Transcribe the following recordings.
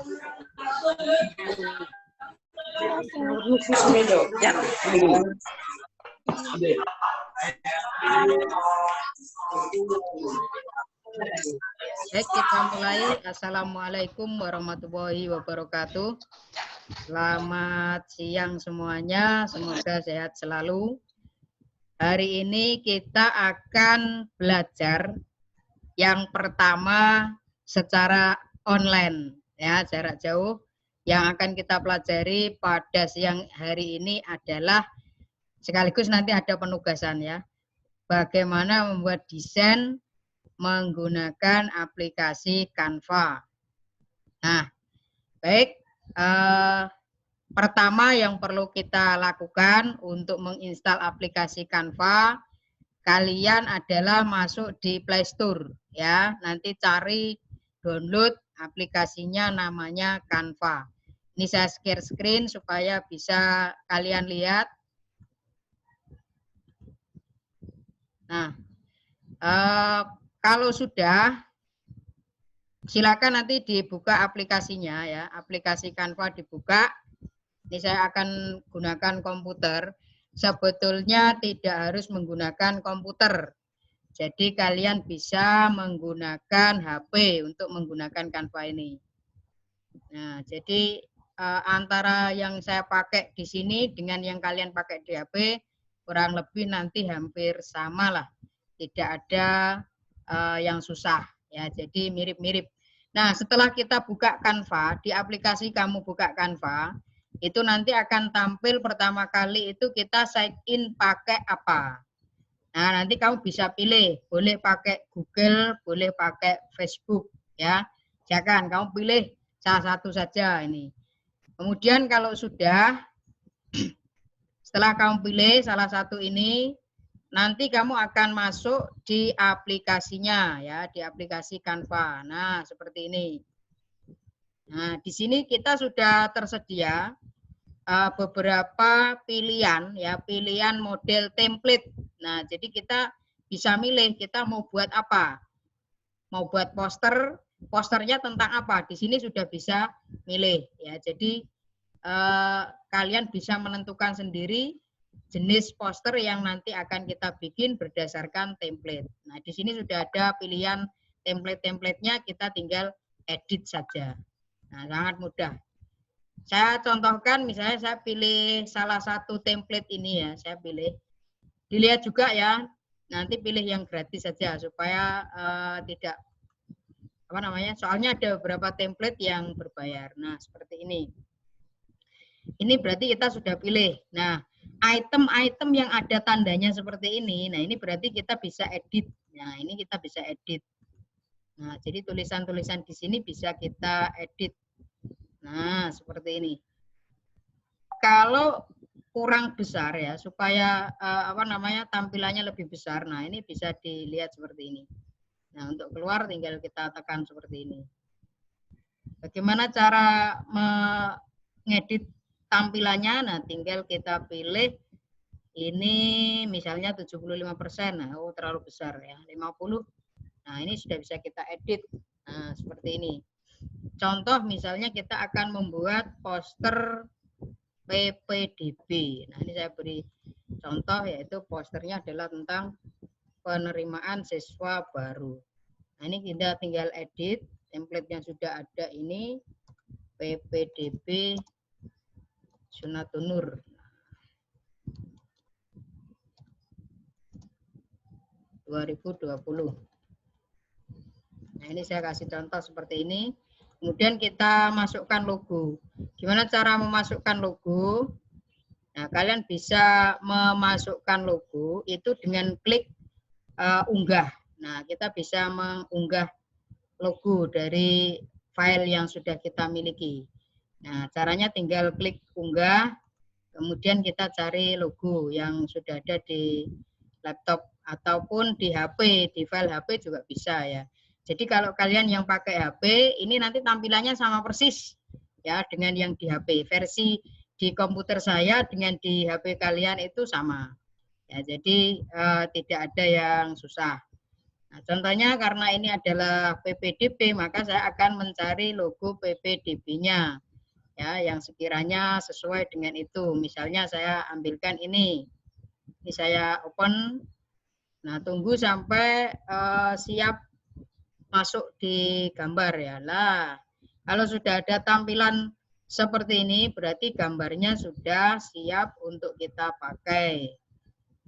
Baik, kita mulai. Assalamualaikum warahmatullahi wabarakatuh. Selamat siang semuanya, semoga sehat selalu. Hari ini kita akan belajar yang pertama secara online, ya, jarak jauh. Yang akan kita pelajari pada siang hari ini adalah sekaligus nanti ada penugasan, ya. Bagaimana membuat desain menggunakan aplikasi Canva. Nah, baik. Pertama yang perlu kita lakukan untuk menginstal aplikasi Canva, kalian adalah masuk di Play Store, ya. Nanti cari download aplikasinya, namanya Canva. Ini saya share screen supaya bisa kalian lihat. Nah, kalau sudah, silakan nanti dibuka aplikasinya, ya. Aplikasi Canva dibuka. Ini saya akan gunakan komputer. Sebetulnya tidak harus menggunakan komputer. Jadi kalian bisa menggunakan HP untuk menggunakan Canva ini. Nah, jadi antara yang saya pakai di sini dengan yang kalian pakai di HP kurang lebih nanti hampir sama lah. Tidak ada yang susah, ya. Jadi mirip-mirip. Nah, setelah kita buka Canva, di aplikasi kamu buka Canva, itu nanti akan tampil pertama kali itu kita sign in pakai apa. Nah, nanti kamu bisa pilih, boleh pakai Google, boleh pakai Facebook, ya. Silakan kamu pilih salah satu saja ini. Kemudian kalau sudah, setelah kamu pilih salah satu ini, nanti kamu akan masuk di aplikasinya, ya, di aplikasi Canva. Nah, seperti ini. Nah, di sini kita sudah tersedia beberapa pilihan, ya, pilihan model template. Nah, jadi kita bisa milih kita mau buat apa. Mau buat poster, posternya tentang apa. Di sini sudah bisa milih, ya. Jadi kalian bisa menentukan sendiri jenis poster yang nanti akan kita bikin berdasarkan template. Nah, di sini sudah ada pilihan template-templatenya, kita tinggal edit saja. Nah, sangat mudah. Saya contohkan, misalnya saya pilih salah satu template ini, ya, saya pilih. Dilihat juga, ya, nanti pilih yang gratis saja supaya tidak apa namanya, soalnya ada beberapa template yang berbayar. Nah, seperti ini. Ini berarti kita sudah pilih. Nah, item-item yang ada tandanya seperti ini, nah ini berarti kita bisa edit. Nah, ini kita bisa edit. Nah, jadi tulisan-tulisan di sini bisa kita edit. Nah, seperti ini. Kalau kurang besar, ya, supaya apa namanya, tampilannya lebih besar. Nah, ini bisa dilihat seperti ini. Nah, untuk keluar tinggal kita tekan seperti ini. Bagaimana cara mengedit tampilannya? Nah, tinggal kita pilih ini misalnya 75%. Nah, terlalu besar, ya, 50. Nah, ini sudah bisa kita edit. Nah, seperti ini. Contoh misalnya kita akan membuat poster PPDB. Nah, ini saya beri contoh, yaitu posternya adalah tentang penerimaan siswa baru. Nah, ini kita tinggal edit, template yang sudah ada ini, PPDB Sunatun Nur. Nah, 2020. Nah, ini saya kasih contoh seperti ini. Kemudian kita masukkan logo. Gimana cara memasukkan logo? Nah, kalian bisa memasukkan logo itu dengan klik unggah. Nah, kita bisa mengunggah logo dari file yang sudah kita miliki. Nah, caranya tinggal klik unggah, kemudian kita cari logo yang sudah ada di laptop ataupun di HP, di file HP juga bisa, ya. Jadi kalau kalian yang pakai HP, ini nanti tampilannya sama persis, ya, dengan yang di HP. Versi di komputer saya dengan di HP kalian itu sama. Ya, jadi tidak ada yang susah. Nah, contohnya karena ini adalah PPDB, maka saya akan mencari logo PPDB-nya ya, yang sekiranya sesuai dengan itu. Misalnya saya ambilkan ini saya open. Nah, tunggu sampai siap masuk di gambar ya. Lah, kalau sudah ada tampilan seperti ini, berarti gambarnya sudah siap untuk kita pakai.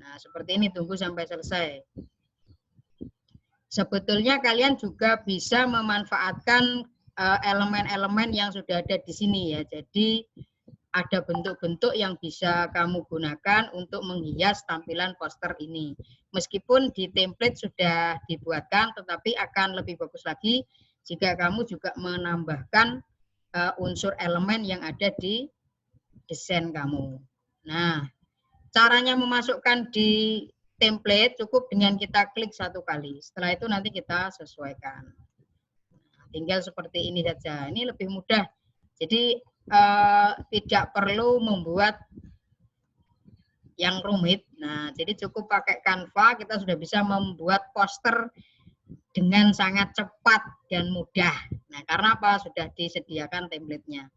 Nah, seperti ini, tunggu sampai selesai. Sebetulnya kalian juga bisa memanfaatkan elemen-elemen yang sudah ada di sini ya. Jadi ada bentuk-bentuk yang bisa kamu gunakan untuk menghias tampilan poster ini. Meskipun di template sudah dibuatkan, tetapi akan lebih bagus lagi jika kamu juga menambahkan unsur elemen yang ada di desain kamu. Nah, caranya memasukkan di template cukup dengan kita klik satu kali. Setelah itu nanti kita sesuaikan. Tinggal seperti ini saja. Ini lebih mudah. Jadi tidak perlu membuat yang rumit. Nah, jadi cukup pakai Canva, kita sudah bisa membuat poster dengan sangat cepat dan mudah. Nah, karena apa? Sudah disediakan template-nya.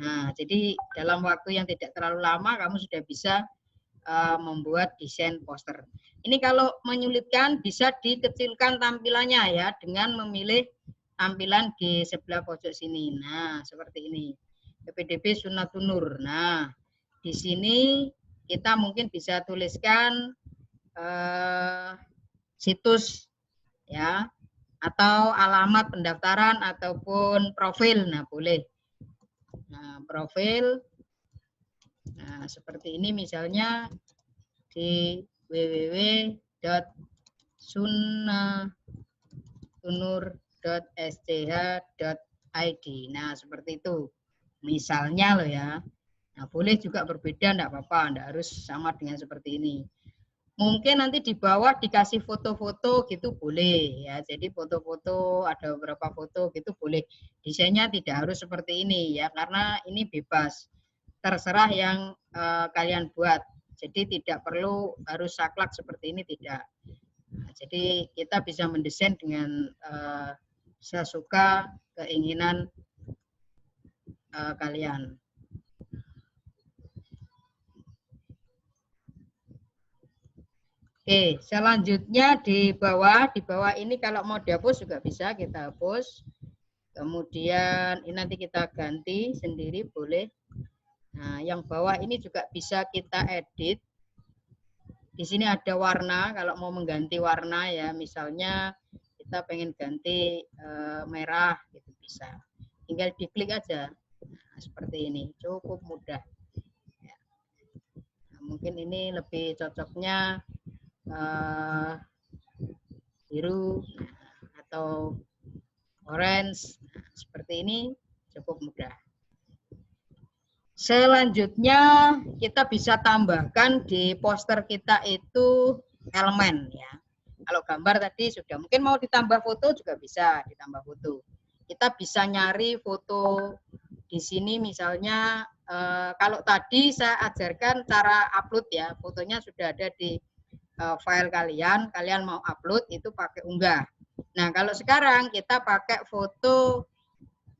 Nah, jadi dalam waktu yang tidak terlalu lama, kamu sudah bisa membuat desain poster. Ini kalau menyulitkan bisa dikecilkan tampilannya ya dengan memilih tampilan di sebelah pojok sini. Nah, seperti ini. PPDB Sunnatun Nur. Nah, di sini kita mungkin bisa tuliskan situs ya, atau alamat pendaftaran ataupun profil. Nah, boleh. Nah, profil. Nah, seperti ini misalnya di www.sunnatunur.sch.id. Nah, seperti itu. Misalnya loh ya. Nah, boleh juga berbeda, enggak apa-apa, enggak harus sama dengan seperti ini. Mungkin nanti di bawah dikasih foto-foto gitu boleh ya. Jadi foto-foto, ada beberapa foto gitu boleh. Desainnya tidak harus seperti ini ya, karena ini bebas. Terserah yang kalian buat. Jadi tidak perlu harus saklek seperti ini, tidak. Nah, jadi kita bisa mendesain dengan sesuka keinginan kalian. Oke, selanjutnya di bawah ini kalau mau dihapus juga bisa kita hapus. Kemudian ini nanti kita ganti sendiri boleh. Nah, yang bawah ini juga bisa kita edit. Di sini ada warna, kalau mau mengganti warna ya, misalnya kita pengen ganti merah gitu bisa. Tinggal diklik aja. Nah, seperti ini, cukup mudah. Ya. Nah, mungkin ini lebih cocoknya biru atau orange. Nah, seperti ini cukup mudah. Selanjutnya kita bisa tambahkan di poster kita itu elemen ya. Kalau gambar tadi sudah, mungkin mau ditambah foto juga bisa ditambah foto. Kita bisa nyari foto di sini misalnya kalau tadi saya ajarkan cara upload ya, fotonya sudah ada di file kalian mau upload itu pakai unggah. Nah, kalau sekarang kita pakai foto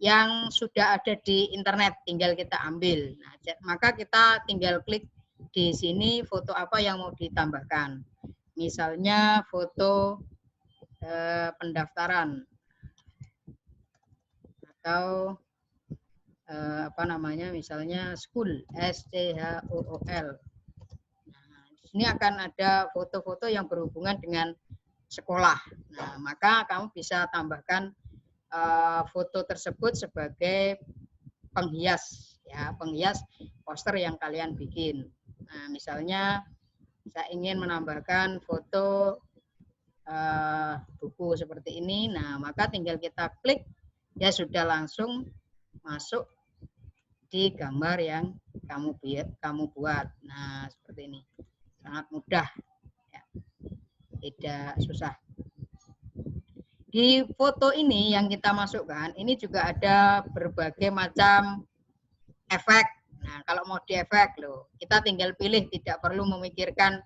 yang sudah ada di internet, tinggal kita ambil. Nah, maka kita tinggal klik di sini foto apa yang mau ditambahkan. Misalnya foto pendaftaran atau apa namanya, misalnya school, SCHOOL. Nah, ini akan ada foto-foto yang berhubungan dengan sekolah. Nah, maka kamu bisa tambahkan foto tersebut sebagai penghias ya, penghias poster yang kalian bikin. Nah, misalnya saya ingin menambahkan foto buku seperti ini. Nah, maka tinggal kita klik ya sudah langsung masuk di gambar yang kamu buat. Nah, seperti ini. Sangat mudah ya. Tidak susah. Di foto ini yang kita masukkan, ini juga ada berbagai macam efek. Nah, kalau mau di efek loh, kita tinggal pilih, tidak perlu memikirkan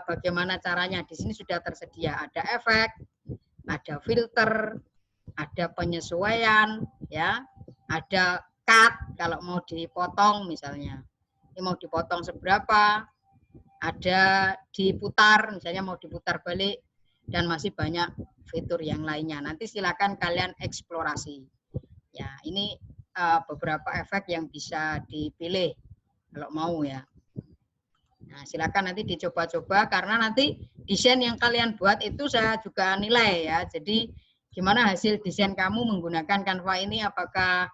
bagaimana caranya. Di sini sudah tersedia, ada efek, ada filter, ada penyesuaian, ya, ada cut kalau mau dipotong misalnya. Ini mau dipotong seberapa, ada diputar, misalnya mau diputar balik, dan masih banyak fitur yang lainnya. Nanti silakan kalian eksplorasi. Ya, ini beberapa efek yang bisa dipilih kalau mau ya. Nah, silakan nanti dicoba-coba karena nanti desain yang kalian buat itu saya juga nilai ya. Jadi gimana hasil desain kamu menggunakan Canva ini, apakah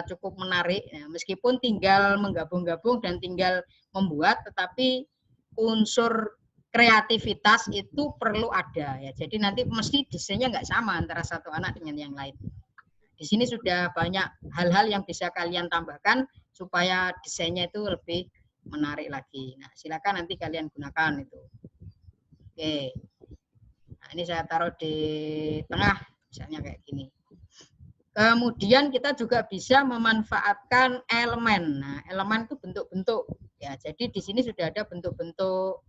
cukup menarik. Nah, meskipun tinggal menggabung-gabung dan tinggal membuat, tetapi unsur kreativitas itu perlu ada ya. Jadi nanti mesti desainnya nggak sama antara satu anak dengan yang lain. Di sini sudah banyak hal-hal yang bisa kalian tambahkan supaya desainnya itu lebih menarik lagi. Nah, silakan nanti kalian gunakan itu. Oke. Nah, ini saya taruh di tengah, misalnya kayak gini. Kemudian kita juga bisa memanfaatkan elemen. Nah, elemen itu bentuk-bentuk. Ya, jadi di sini sudah ada bentuk-bentuk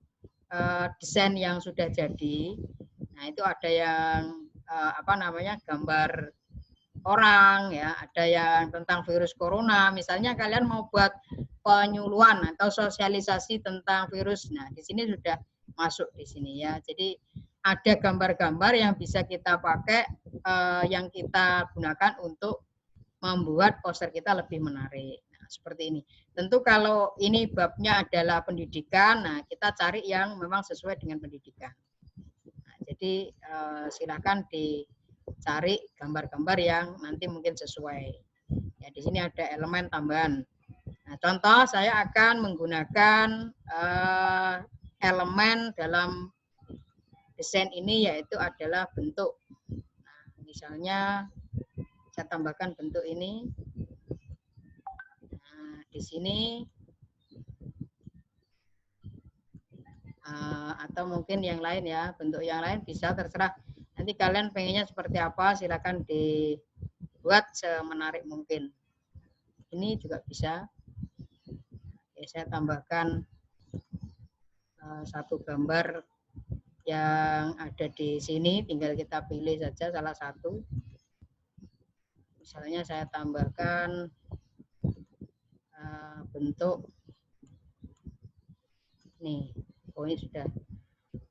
desain yang sudah jadi. Nah, itu ada yang gambar orang ya, ada yang tentang virus corona. Misalnya kalian mau buat penyuluhan atau sosialisasi tentang virus. Nah, di sini sudah masuk di sini ya. Jadi ada gambar-gambar yang bisa kita pakai, yang kita gunakan untuk membuat poster kita lebih menarik. Nah, seperti ini. Tentu kalau ini babnya adalah pendidikan, nah kita cari yang memang sesuai dengan pendidikan. Nah, jadi silakan dicari gambar-gambar yang nanti mungkin sesuai. Ya, di sini ada elemen tambahan. Nah, contoh saya akan menggunakan elemen dalam desain ini yaitu adalah bentuk. Nah, misalnya saya tambahkan bentuk ini. Nah, di sini atau mungkin yang lain ya, bentuk yang lain bisa terserah. Nanti kalian pengennya seperti apa, silakan dibuat semenarik mungkin. Ini juga bisa. Oke, saya tambahkan satu gambar yang ada di sini, tinggal kita pilih saja salah satu. Misalnya saya tambahkan bentuk nih, oh ini sudah.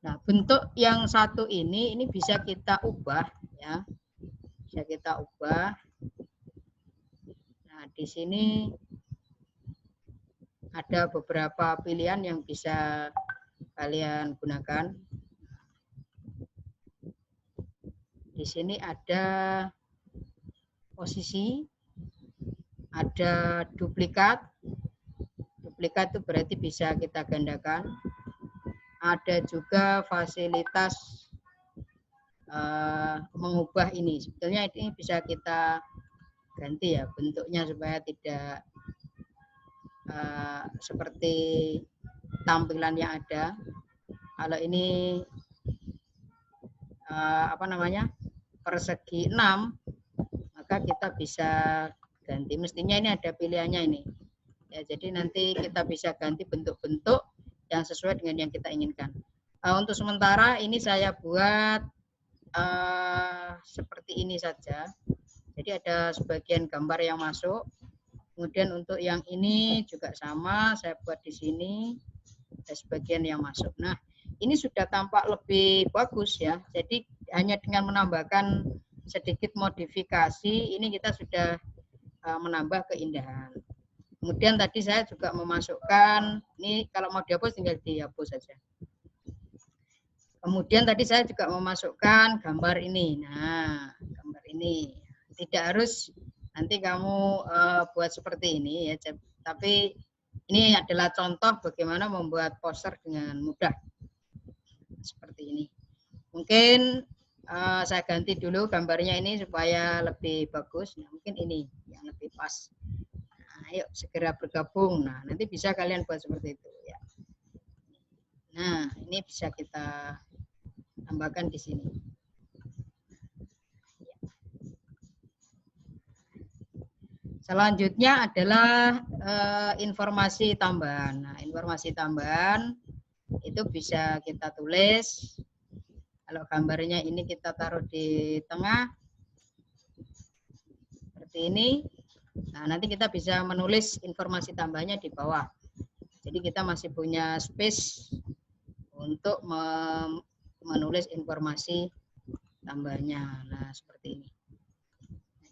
Nah, bentuk yang satu ini bisa kita ubah ya, bisa kita ubah. Nah, di sini ada beberapa pilihan yang bisa kalian gunakan. Di sini ada posisi, ada duplikat. Duplikat itu berarti bisa kita gandakan. Ada juga fasilitas mengubah ini. Sebetulnya ini bisa kita ganti ya bentuknya supaya tidak seperti tampilan yang ada. Kalau ini persegi 6, maka kita bisa ganti. Mestinya ini ada pilihannya ini. Ya, jadi nanti kita bisa ganti bentuk-bentuk yang sesuai dengan yang kita inginkan. Untuk sementara ini saya buat seperti ini saja. Jadi ada sebagian gambar yang masuk. Kemudian untuk yang ini juga sama, saya buat di sini ada sebagian yang masuk. Nah, ini sudah tampak lebih bagus ya. Jadi hanya dengan menambahkan sedikit modifikasi, ini kita sudah menambah keindahan. Kemudian tadi saya juga memasukkan, ini kalau mau dihapus tinggal dihapus saja. Kemudian tadi saya juga memasukkan gambar ini. Nah, gambar ini tidak harus nanti kamu buat seperti ini ya, tapi ini adalah contoh bagaimana membuat poster dengan mudah. Seperti ini. Mungkin saya ganti dulu gambarnya ini supaya lebih bagus. Nah, mungkin ini yang lebih pas. Nah, ayo segera bergabung. Nah, nanti bisa kalian buat seperti itu ya. Nah, ini bisa kita tambahkan di sini. Selanjutnya adalah informasi tambahan. Nah, informasi tambahan itu bisa kita tulis. Kalau gambarnya ini kita taruh di tengah seperti ini. Nah, nanti kita bisa menulis informasi tambahnya di bawah. Jadi kita masih punya space untuk menulis informasi tambahnya. Nah, seperti ini.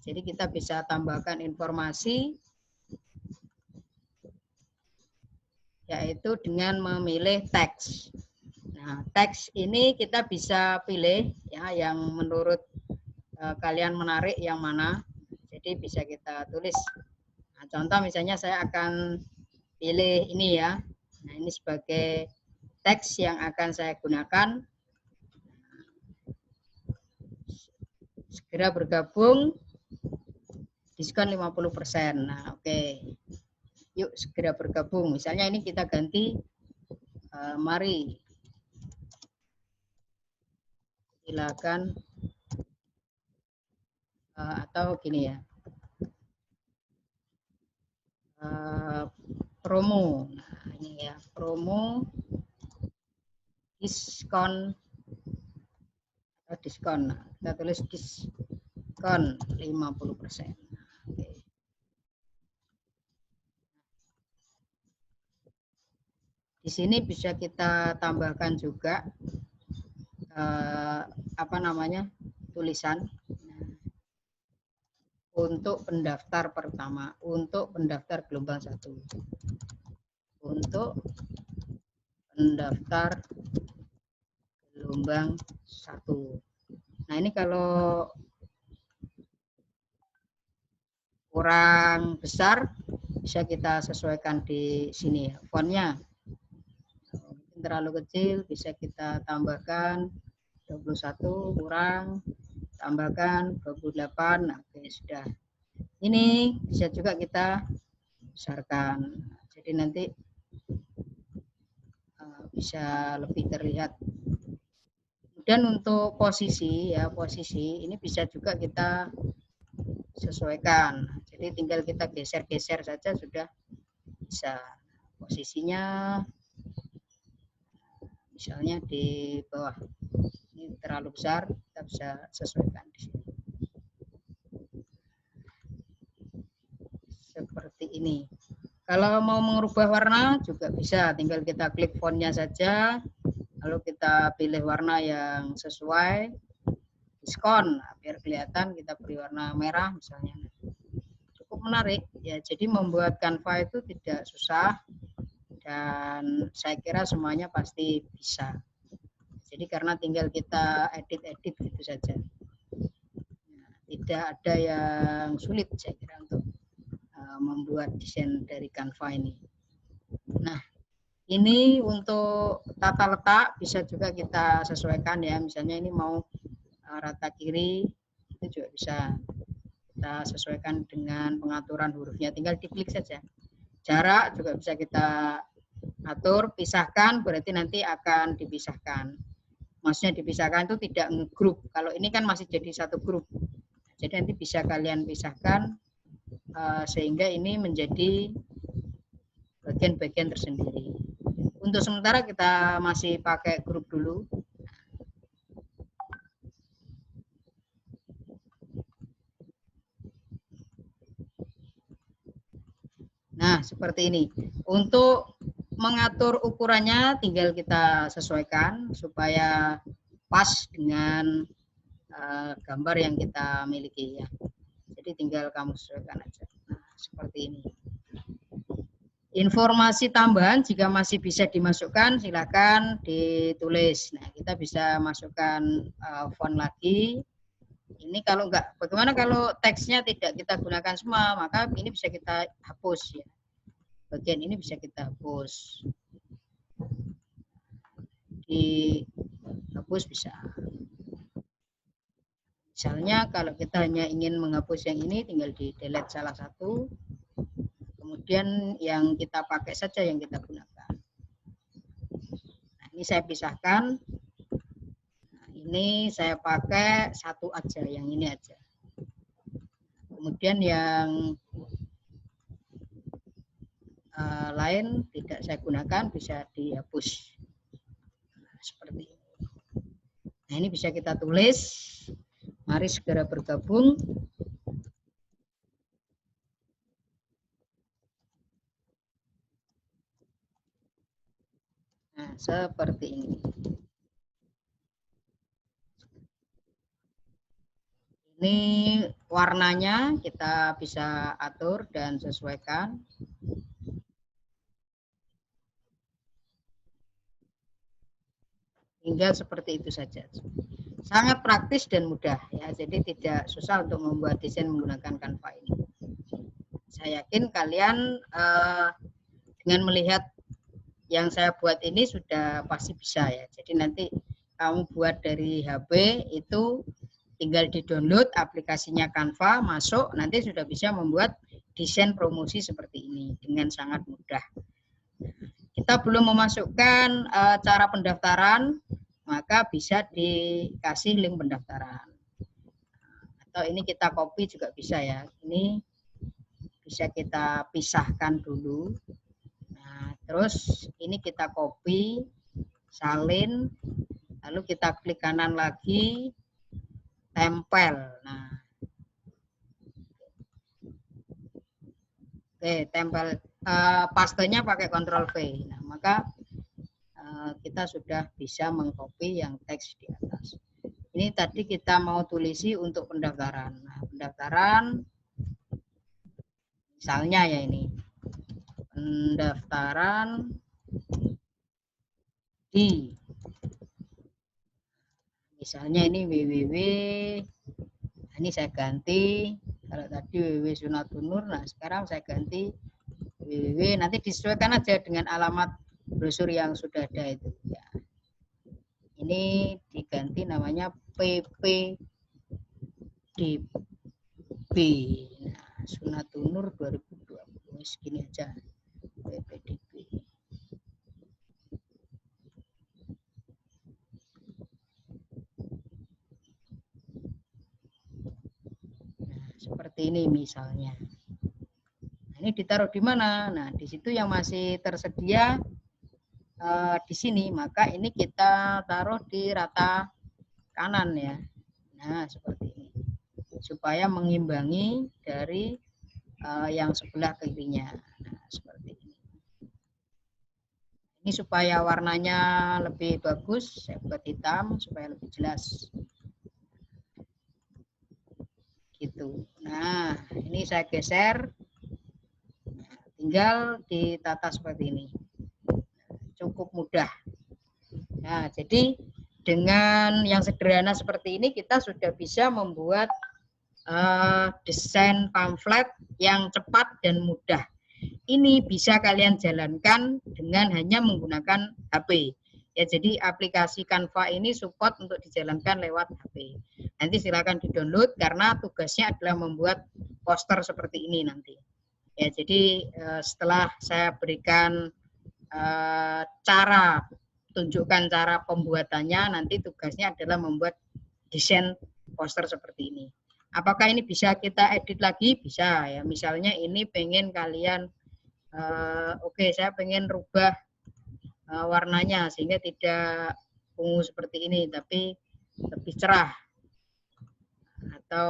Jadi kita bisa tambahkan informasi yaitu dengan memilih teks. Nah, teks ini kita bisa pilih ya yang menurut kalian menarik yang mana. Jadi bisa kita tulis. Nah, contoh misalnya saya akan pilih ini ya. Nah, ini sebagai teks yang akan saya gunakan. Segera bergabung, diskon 50%. Nah, oke. Yuk segera bergabung. Misalnya ini kita ganti, mari. Silakan. Atau gini ya. Promo. Nah, ini ya, promo diskon atau diskon. Nah, kita tulis diskon 50%. Oke. Di sini bisa kita tambahkan juga apa namanya? Tulisan. Nah, untuk pendaftar pertama, untuk pendaftar gelombang 1. Untuk pendaftar gelombang 1. Nah, ini kalau kurang besar bisa kita sesuaikan di sini ya, fontnya. Terlalu kecil bisa kita tambahkan 21, kurang tambahkan 28. Nah, oke, sudah. Ini bisa juga kita besarkan. Jadi nanti bisa lebih terlihat. Dan untuk posisi ya, posisi ini bisa juga kita sesuaikan. Jadi tinggal kita geser-geser saja sudah bisa. Posisinya misalnya di bawah. Ini terlalu besar, kita bisa sesuaikan di sini. Seperti ini. Kalau mau mengubah warna juga bisa, tinggal kita klik fontnya saja, lalu kita pilih warna yang sesuai, diskon, nah, biar kelihatan kita beri warna merah misalnya. Cukup menarik ya, jadi membuat Canva itu tidak susah dan saya kira semuanya pasti bisa. Jadi karena tinggal kita edit-edit gitu saja. Nah, tidak ada yang sulit saya kira untuk membuat desain dari Canva ini. Nah, ini untuk tata letak bisa juga kita sesuaikan ya. Misalnya ini mau rata kiri, itu juga bisa kita sesuaikan dengan pengaturan hurufnya. Tinggal diklik saja. Jarak juga bisa kita atur, pisahkan berarti nanti akan dipisahkan. Maksudnya dipisahkan itu tidak ngegrup. Kalau ini kan masih jadi satu grup. Jadi nanti bisa kalian pisahkan sehingga ini menjadi bagian-bagian tersendiri. Untuk sementara kita masih pakai grup dulu. Nah, seperti ini. Untuk mengatur ukurannya tinggal kita sesuaikan supaya pas dengan gambar yang kita miliki ya. Jadi tinggal kamu sesuaikan aja. Nah, seperti ini. Informasi tambahan jika masih bisa dimasukkan silakan ditulis. Nah, kita bisa masukkan font lagi. Ini kalau enggak, bagaimana kalau teksnya tidak kita gunakan semua, maka ini bisa kita hapus ya. Bagian ini bisa kita hapus. Dihapus bisa. Misalnya kalau kita hanya ingin menghapus yang ini, tinggal di delete salah satu. Kemudian yang kita pakai saja yang kita gunakan. Nah, ini saya pisahkan. Nah, ini saya pakai satu aja, yang ini aja. Kemudian yang lain tidak saya gunakan, bisa dihapus. seperti ini. Nah, ini bisa kita tulis. Mari segera bergabung. Nah, seperti ini. Ini warnanya kita bisa atur dan sesuaikan. Hingga seperti itu saja. Sangat praktis dan mudah ya. Jadi tidak susah untuk membuat desain menggunakan Canva ini. Saya yakin kalian dengan melihat yang saya buat ini sudah pasti bisa ya. Jadi nanti kamu buat dari HP itu tinggal di-download aplikasinya Canva, masuk, nanti sudah bisa membuat desain promosi seperti ini dengan sangat mudah. Kita belum memasukkan cara pendaftaran, maka bisa dikasih link pendaftaran. Atau ini kita copy juga bisa ya. Ini bisa kita pisahkan dulu. Nah, terus ini kita copy, salin, lalu kita klik kanan lagi, tempel. Nah, oke, tempel. Pastenya pakai Ctrl V. Nah, maka kita sudah bisa mengcopy yang teks di atas. Ini tadi kita mau tulisi untuk pendaftaran. Nah, pendaftaran, misalnya ya ini, pendaftaran di, misalnya ini www, ini saya ganti, kalau tadi www Sunatunur, nah sekarang saya ganti www, nanti disesuaikan aja dengan alamat brosur yang sudah ada itu ya. Ini diganti namanya PPDB. Nah, Sunatunur 2020 segini aja PPDB. Nah, seperti ini misalnya. Nah, ini ditaruh di mana? Nah, di situ yang masih tersedia di sini, maka ini kita taruh di rata kanan ya. Nah, seperti ini. Supaya mengimbangi dari yang sebelah kirinya. Nah, seperti ini. Ini supaya warnanya lebih bagus, saya buat hitam supaya lebih jelas. Gitu. Nah, ini saya geser. Nah, tinggal ditata seperti ini. Cukup mudah. Nah, jadi dengan yang sederhana seperti ini kita sudah bisa membuat desain pamflet yang cepat dan mudah. Ini bisa kalian jalankan dengan hanya menggunakan HP. Ya, jadi aplikasi Canva ini support untuk dijalankan lewat HP. Nanti silakan di-download karena tugasnya adalah membuat poster seperti ini nanti. Ya, jadi setelah saya berikan tunjukkan cara pembuatannya, nanti tugasnya adalah membuat desain poster seperti ini. Apakah ini bisa kita edit lagi? Bisa ya. Misalnya ini pengen kalian, oke, saya pengen rubah warnanya sehingga tidak ungu seperti ini, tapi lebih cerah. Atau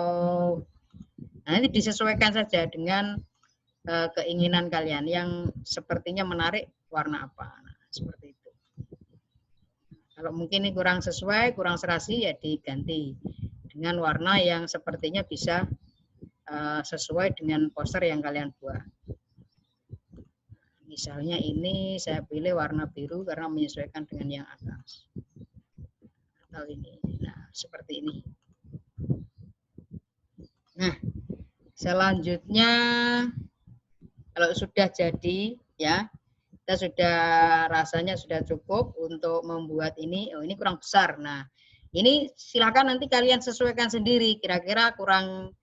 nanti disesuaikan saja dengan keinginan kalian yang sepertinya menarik warna apa. Nah, seperti itu. Kalau mungkin ini kurang sesuai, kurang serasi, ya diganti dengan warna yang sepertinya bisa sesuai dengan poster yang kalian buat. Misalnya ini saya pilih warna biru karena menyesuaikan dengan yang atas. Atau ini. Nah, seperti ini. Nah, selanjutnya kalau sudah jadi ya, kita sudah rasanya sudah cukup untuk membuat ini. Oh, ini kurang besar. Nah, ini silakan nanti kalian sesuaikan sendiri. Kira-kira kurang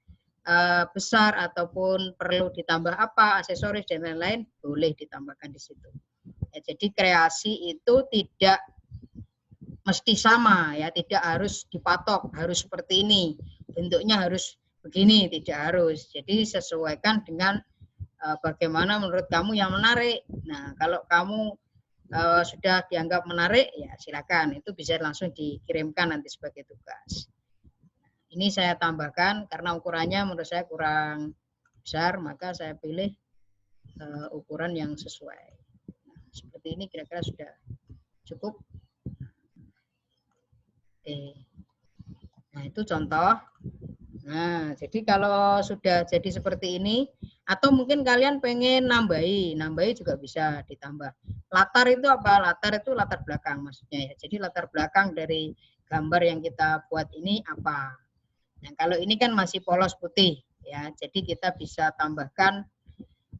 besar ataupun perlu ditambah apa, aksesoris dan lain-lain, boleh ditambahkan di situ. Ya, jadi kreasi itu tidak mesti sama ya, tidak harus dipatok, harus seperti ini. Bentuknya harus begini, tidak harus. Jadi sesuaikan dengan bagaimana menurut kamu yang menarik. Nah, kalau kamu sudah dianggap menarik, ya silakan. Itu bisa langsung dikirimkan nanti sebagai tugas. Ini saya tambahkan karena ukurannya menurut saya kurang besar, maka saya pilih ukuran yang sesuai. Nah, seperti ini kira-kira sudah cukup. Oke. Nah, itu contoh. Nah, jadi kalau sudah jadi seperti ini, atau mungkin kalian pengen nambahi juga bisa ditambah. Latar itu apa? Latar itu latar belakang maksudnya ya. Jadi latar belakang dari gambar yang kita buat ini apa? Nah, kalau ini kan masih polos putih ya. Jadi kita bisa tambahkan,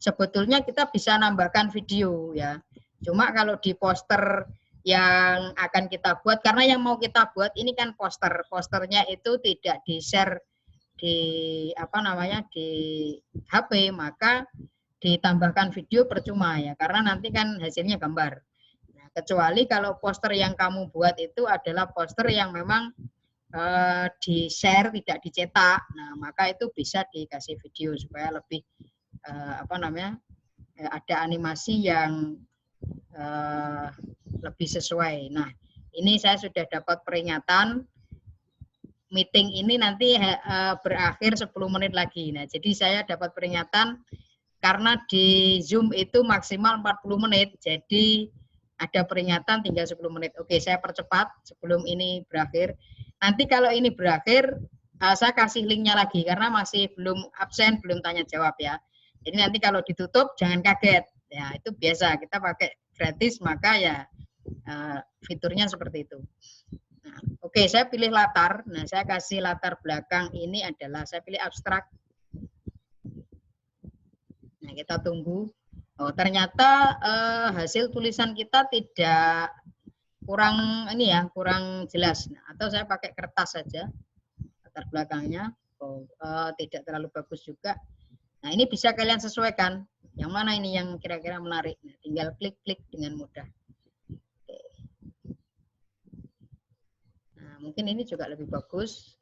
sebetulnya kita bisa nambahkan video ya. Cuma kalau di poster yang akan kita buat, karena yang mau kita buat ini kan posternya itu tidak di-share di di HP, maka ditambahkan video percuma ya, karena nanti kan hasilnya gambar. Nah, kecuali kalau poster yang kamu buat itu adalah poster yang memang di-share, tidak dicetak, nah maka itu bisa dikasih video supaya lebih ada animasi yang lebih sesuai. Nah, ini saya sudah dapat peringatan meeting ini nanti berakhir 10 menit lagi. Nah, jadi saya dapat peringatan karena di Zoom itu maksimal 40 menit. Jadi ada peringatan tinggal 10 menit. Oke, saya percepat sebelum ini berakhir. Nanti kalau ini berakhir, saya kasih linknya lagi karena masih belum absen, belum tanya jawab ya. Jadi nanti kalau ditutup jangan kaget. Ya, itu biasa kita pakai gratis, maka ya fiturnya seperti itu. Nah, oke, saya pilih latar. Nah, saya kasih latar belakang ini adalah, saya pilih abstrak. Nah, kita tunggu. Oh, ternyata hasil tulisan kita tidak kurang ini ya, kurang jelas. Nah, atau saya pakai kertas saja latar belakangnya. Oh, tidak terlalu bagus juga. Nah, ini bisa kalian sesuaikan. Yang mana ini yang kira-kira menarik. Nah, tinggal klik-klik dengan mudah. Mungkin ini juga lebih bagus.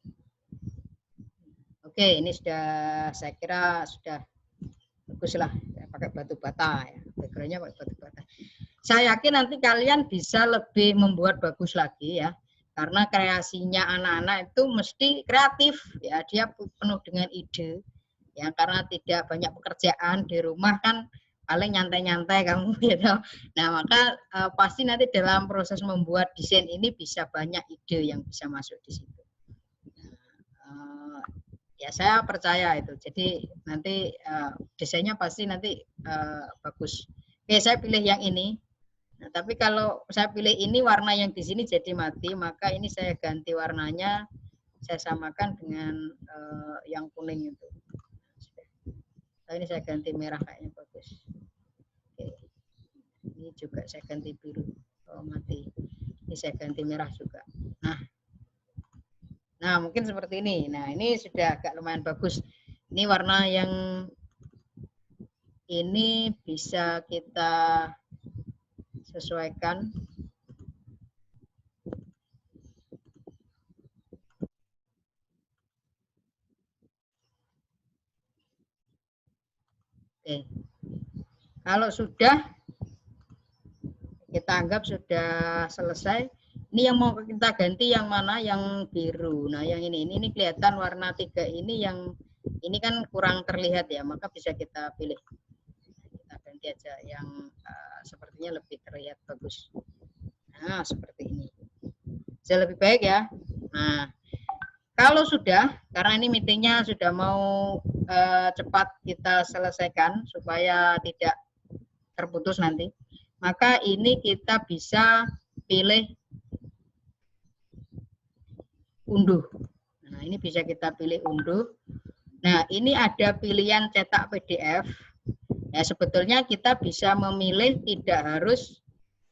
Oke, ini sudah, saya kira sudah bagus lah. Saya pakai batu bata ya, backgroundnya pakai batu bata. Saya yakin nanti kalian bisa lebih membuat bagus lagi ya, karena kreasinya anak-anak itu mesti kreatif ya, dia penuh dengan ide ya, karena tidak banyak pekerjaan di rumah kan, paling nyantai-nyantai kamu gitu. Nah, maka pasti nanti dalam proses membuat desain ini bisa banyak ide yang bisa masuk di situ. Ya, saya percaya itu. Jadi nanti desainnya pasti nanti bagus. Oke, saya pilih yang ini. Nah, tapi kalau saya pilih ini, warna yang di sini jadi mati, maka ini saya ganti warnanya, saya samakan dengan yang kuning itu. Nah, ini saya ganti merah, kayaknya bagus. Oke. Ini juga saya ganti biru. Oh, mati. Ini saya ganti merah juga. Nah, mungkin seperti ini. Nah, ini sudah agak lumayan bagus. Ini warna yang ini bisa kita sesuaikan. Oke. Kalau sudah, kita anggap sudah selesai. Ini yang mau kita ganti yang mana? Yang biru. Nah, yang ini kelihatan warna 3 ini, yang ini kan kurang terlihat ya, maka bisa kita pilih. Kita ganti aja yang sepertinya lebih terlihat bagus. Nah, seperti ini. Bisa lebih baik ya. Nah, kalau sudah, karena ini meetingnya sudah mau cepat kita selesaikan supaya tidak terputus nanti, maka ini kita bisa pilih unduh. Nah, ini bisa kita pilih unduh. Nah, ini ada pilihan cetak PDF. Ya, sebetulnya kita bisa memilih tidak harus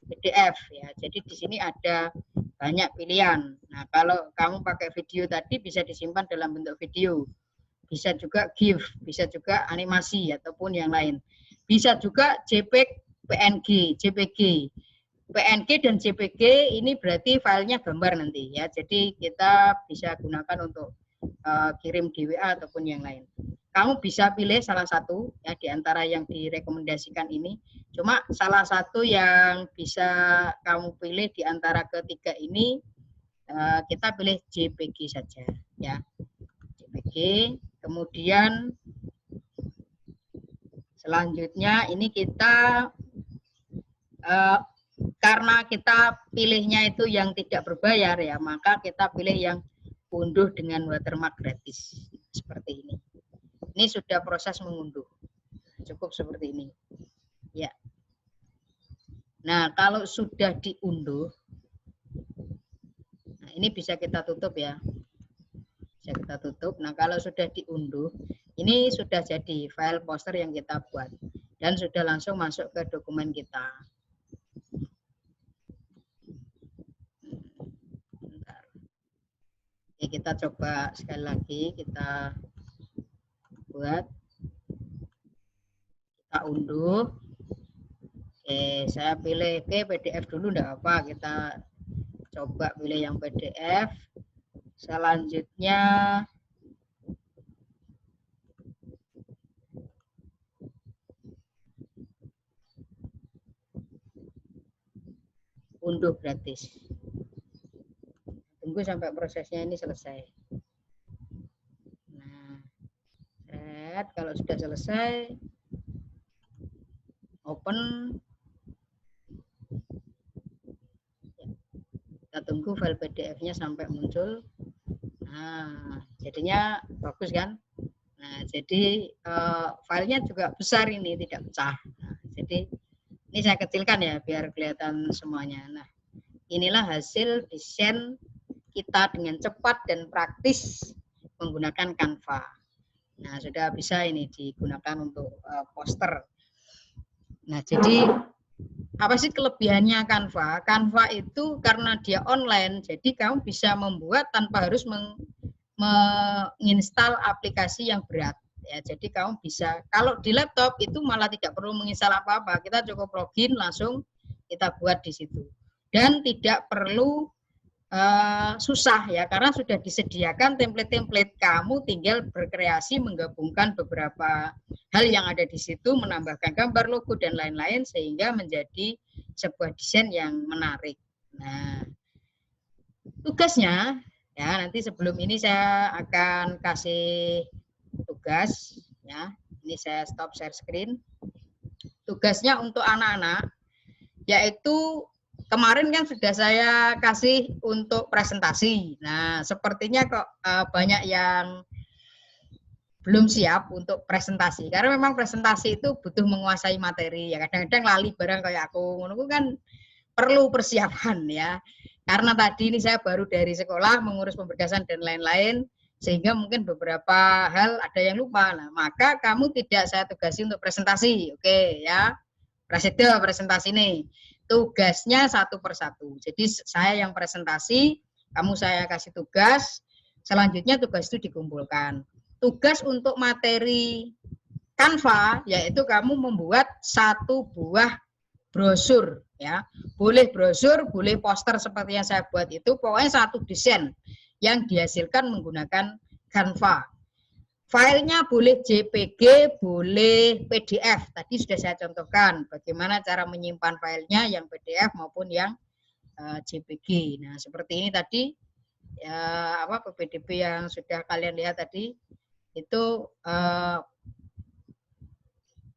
PDF ya. Jadi di sini ada banyak pilihan. Nah, kalau kamu pakai video tadi bisa disimpan dalam bentuk video. Bisa juga GIF, bisa juga animasi ataupun yang lain. Bisa juga JPEG, PNG, JPG. PNG dan JPG ini berarti filenya gambar nanti ya. Jadi kita bisa gunakan untuk kirim di WA ataupun yang lain. Kamu bisa pilih salah satu ya di antara yang direkomendasikan ini. Cuma salah satu yang bisa kamu pilih di antara ketiga ini, kita pilih JPG saja ya. JPG. Kemudian selanjutnya ini kita karena kita pilihnya itu yang tidak berbayar ya, maka kita pilih yang unduh dengan watermark gratis seperti ini. Ini sudah proses mengunduh, cukup seperti ini ya. Nah, kalau sudah diunduh, nah ini bisa kita tutup ya, bisa kita tutup. Nah, kalau sudah diunduh, ini sudah jadi file poster yang kita buat dan sudah langsung masuk ke dokumen kita. Bentar. Oke, kita coba sekali lagi, kita buat, kita unduh. Oke, saya pilih PDF dulu, enggak apa, kita coba pilih yang PDF. Selanjutnya unduh gratis. Tunggu sampai prosesnya ini selesai. Nah, kalau sudah selesai, open. Kita tunggu file PDF-nya sampai muncul. Nah, jadinya bagus kan? Nah, jadi filenya juga besar ini, tidak pecah. Nah, jadi ini saya kecilkan ya, biar kelihatan semuanya. Nah, inilah hasil desain kita dengan cepat dan praktis menggunakan Canva. Nah, sudah bisa ini digunakan untuk poster. Nah, jadi apa sih kelebihannya Canva? Canva itu karena dia online, jadi kamu bisa membuat tanpa harus menginstal aplikasi yang berat. Ya, jadi kamu bisa, kalau di laptop itu malah tidak perlu menginstal apa-apa, kita cukup login langsung kita buat di situ. Dan tidak perlu susah ya, karena sudah disediakan template-template, kamu tinggal berkreasi menggabungkan beberapa hal yang ada di situ, menambahkan gambar, logo dan lain-lain sehingga menjadi sebuah desain yang menarik. Nah, tugasnya ya, nanti sebelum ini saya akan kasih tugas ya. Ini saya stop share screen. Tugasnya untuk anak-anak yaitu kemarin kan sudah saya kasih untuk presentasi. Nah, sepertinya kok banyak yang belum siap untuk presentasi. Karena memang presentasi itu butuh menguasai materi. Ya kadang-kadang lali barang kayak aku. Menurutku kan perlu persiapan ya. Karena tadi ini saya baru dari sekolah mengurus pemberkasan dan lain-lain. Sehingga mungkin beberapa hal ada yang lupa. Nah, maka kamu tidak saya tugasi untuk presentasi. Oke ya. Presentasi nih. Tugasnya satu persatu. Jadi saya yang presentasi, kamu saya kasih tugas, selanjutnya tugas itu dikumpulkan. Tugas untuk materi Canva yaitu kamu membuat satu buah brosur ya. Boleh brosur, boleh poster seperti yang saya buat itu, pokoknya satu desain yang dihasilkan menggunakan Canva. Filenya boleh JPG, boleh PDF. Tadi sudah saya contohkan bagaimana cara menyimpan filenya yang PDF maupun yang JPG. Nah, seperti ini tadi ya, PPDB yang sudah kalian lihat tadi itu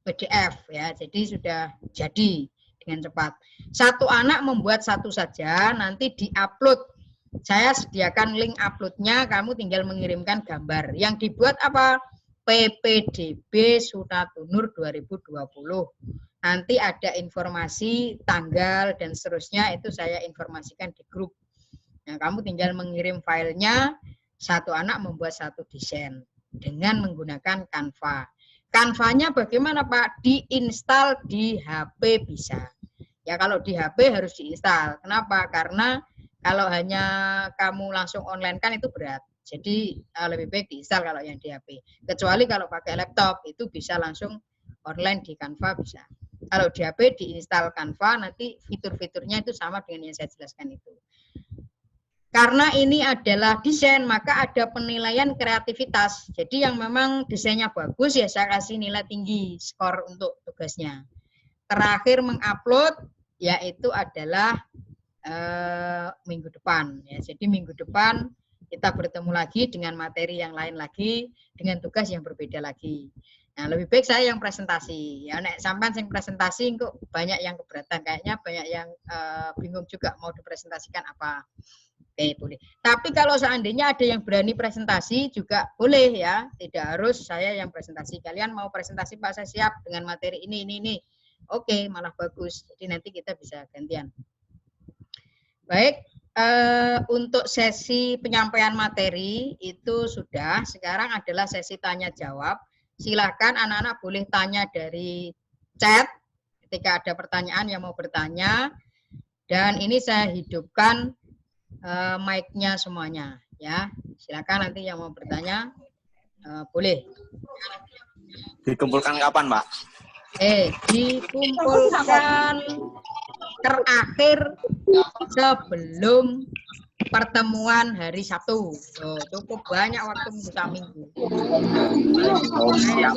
PDF ya. Jadi sudah jadi dengan cepat. Satu anak membuat satu saja, nanti diupload. Saya sediakan link uploadnya, kamu tinggal mengirimkan gambar. Yang dibuat apa? PPDB Sunatunur 2020. Nanti ada informasi, tanggal, dan seterusnya, itu saya informasikan di grup. Nah, kamu tinggal mengirim filenya, satu anak membuat satu desain dengan menggunakan Canva. Canva-nya bagaimana Pak? Diinstal di HP bisa. Ya kalau di HP harus diinstal. Kenapa? Karena kalau hanya kamu langsung online kan itu berat. Jadi lebih baik diinstal kalau yang di HP. Kecuali kalau pakai laptop itu bisa langsung online di Canva bisa. Kalau di HP diinstal Canva nanti fitur-fiturnya itu sama dengan yang saya jelaskan itu. Karena ini adalah desain, maka ada penilaian kreativitas. Jadi yang memang desainnya bagus ya saya kasih nilai tinggi skor untuk tugasnya. Terakhir mengupload yaitu adalah minggu depan. Ya, jadi minggu depan kita bertemu lagi dengan materi yang lain lagi, dengan tugas yang berbeda lagi. Nah, lebih baik saya yang presentasi. Ya, nek sampean sing presentasi kok banyak yang keberatan, kayaknya banyak yang bingung juga mau dipresentasikan apa. Oke, boleh. Tapi kalau seandainya ada yang berani presentasi juga boleh ya. Tidak harus saya yang presentasi. Kalian mau presentasi Pak, saya siap dengan materi ini. Oke, malah bagus. Jadi nanti kita bisa gantian. Baik, untuk sesi penyampaian materi itu sudah. Sekarang adalah sesi tanya jawab. Silakan anak-anak boleh tanya dari chat ketika ada pertanyaan yang mau bertanya. Dan ini saya hidupkan mic-nya semuanya ya. Silakan nanti yang mau bertanya boleh. Dikumpulkan kapan, Mbak? Dikumpulkan terakhir sebelum pertemuan hari Sabtu. Cukup banyak waktu bisa minggu. Oh, siap.